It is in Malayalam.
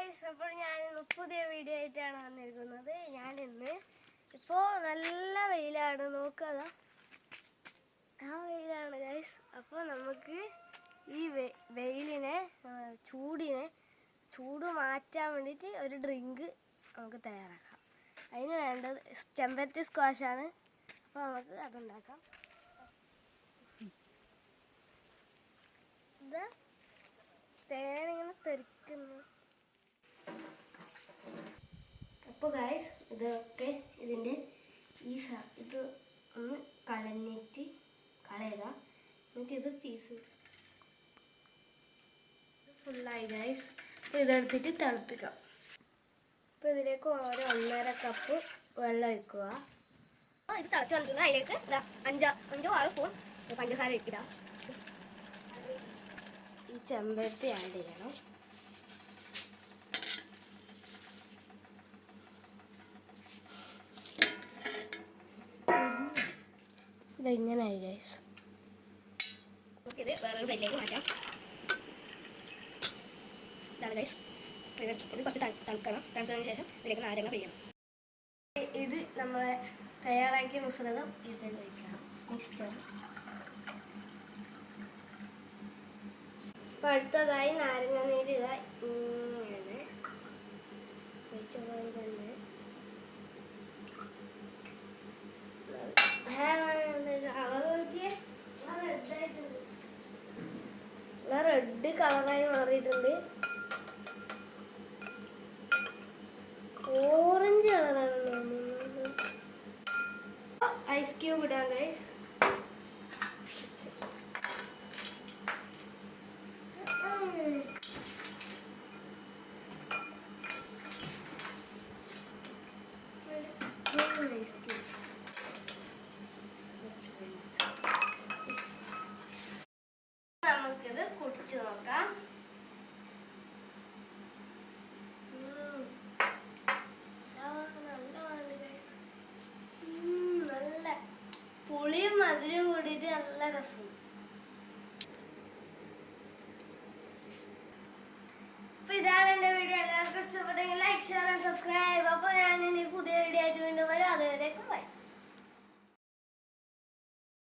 ഗൈസ്, അപ്പോൾ ഞാൻ പുതിയ വീഡിയോ ആയിട്ടാണ് വന്നിരിക്കുന്നത്. ഞാനിന്ന് ഇപ്പോൾ നല്ല വെയിലാണ്, നോക്കുക ആ വെയിലാണ് ഗൈസ്. അപ്പോൾ നമുക്ക് ഈ വെയിലിനെ ചൂട് മാറ്റാൻ വേണ്ടിയിട്ട് ഒരു ഡ്രിങ്ക് നമുക്ക് തയ്യാറാക്കാം. അതിന് വേണ്ടത് ചെമ്പരത്തി സ്ക്വാഷാണ്. അപ്പോൾ നമുക്ക് അതുണ്ടാക്കാം. ഇത് തേനിങ്ങനെ തെറിക്കുന്നു. അപ്പോൾ ഗൈസ്, ഇതൊക്കെ ഇതിൻ്റെ ഇത് ഒന്ന് കളയുക. എന്നിട്ട് ഇത് പീസ് ഫുള്ളായി ഗൈസ്. അപ്പോൾ ഇതെടുത്തിട്ട് തിളപ്പിക്കാം. അപ്പോൾ ഇതിലേക്ക് 1.5 കപ്പ് വെള്ളം ഒഴിക്കുക. ഇത് തിളച്ച് വന്നിട്ടുണ്ട്. അതിലേക്ക് 5-6 സ്പൂൺ പഞ്ചസാര ഒഴിക്കുക. ഈ ചെമ്പരത്തി ആഡ് ചെയ്യണം. ഇതെങ്ങനെയായി ഗൈസ്. നമുക്കിത് വേറൊരു പ്ലേറ്റിലേക്ക് മാറ്റാം. ഇതാണ് ഗൈസ്. ഇത് കുറച്ച് തണുക്കണം. തണുത്തതിന് ശേഷം ഇതിലേക്ക് നാരങ്ങ പിഴിയണം. ഇത് നമ്മളെ തയ്യാറാക്കിയ മിശ്രിതം ഇതിലേക്ക് ഒഴിക്കണം. മിക്സ്ചർ. അപ്പോൾ അടുത്തതായി നാരങ്ങ നീര് ഇങ്ങനെ ഒഴിച്ച പോലെ തന്നെ റെഡ് കളറായി മാറിയിട്ടുണ്ട്. ഓറഞ്ച് കളറാണ് തോന്നുന്നത്. ഐസ് ക്യൂബ് ഇടാം ഗൈസ്. നമുക്കിത് കുടിച്ചു നോക്കാം. നല്ല പുളിയും മധുരവും കൂടിയിട്ട് നല്ല രസം. അപ്പൊ ഇതാണ് എന്റെ വീഡിയോ. എല്ലാവർക്കും ഇഷ്ടപ്പെട്ടെങ്കിൽ ലൈക്ക്, ഷെയർ ആൻഡ് സബ്സ്ക്രൈബ്. അപ്പോൾ ഞാൻ ഇനി പുതിയ വീഡിയോ ആയിട്ട് വീണ്ടും വരാം. അതുവരേക്കും ബൈ.